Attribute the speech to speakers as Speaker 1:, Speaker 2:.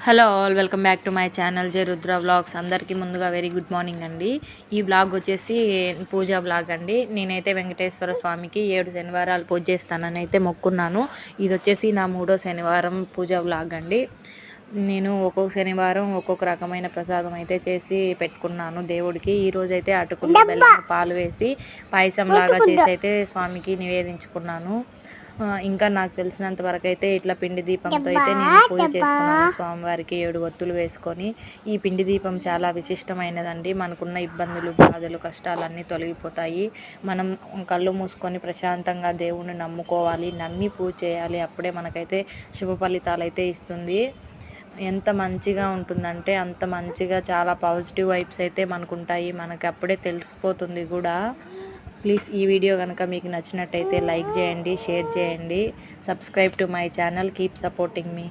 Speaker 1: Hello all, welcome back to my channel J Rudra vlogs. అందరికీ ముందుగా very good morning అండి. ఈ వ్లాగ్ వచ్చేసి పూజా వ్లాగ్ అండి. నేనైతే వెంకటేశ్వర స్వామికి 7 శనివారాలు పూజ చేస్తానని అయితే మొక్కున్నాను. ఇది వచ్చేసి నా 3వ శనివారం పూజా వ్లాగ్ అండి. నేను ఒక్కొక్క శనివారం ఒక్కొక్క రకమైన ప్రసాదం అయితే చేసి పెట్టుకున్నాను దేవుడికి. ఈరోజు అయితే అటుకులు, బెల్లం, పాలు వేసి పాయసం లాగా చేసి అయితే స్వామికి నివేదించుకున్నాను. ఇంకా నాకు తెలిసినంత వరకు అయితే ఇట్లా పిండి దీపంతో అయితే నేను పూజ చేసుకున్నాను స్వామివారికి 7 ఒత్తులు వేసుకొని. ఈ పిండి దీపం చాలా విశిష్టమైనదండి. మనకున్న ఇబ్బందులు, బాధలు, కష్టాలన్నీ తొలగిపోతాయి. మనం కళ్ళు మూసుకొని ప్రశాంతంగా దేవుణ్ణి నమ్ముకోవాలి, నమ్మి పూజ చేయాలి. అప్పుడే మనకైతే శుభ ఫలితాలు అయితే ఇస్తుంది. ఎంత మంచిగా ఉంటుందంటే అంత మంచిగా, చాలా పాజిటివ్ వైబ్స్ అయితే మనకు ఉంటాయి. మనకి అప్పుడే తెలిసిపోతుంది కూడా. ప్లీజ్ ఈ వీడియో కనుక మీకు నచ్చినట్టయితే లైక్ చేయండి, షేర్ చేయండి, subscribe to my channel, keep supporting me.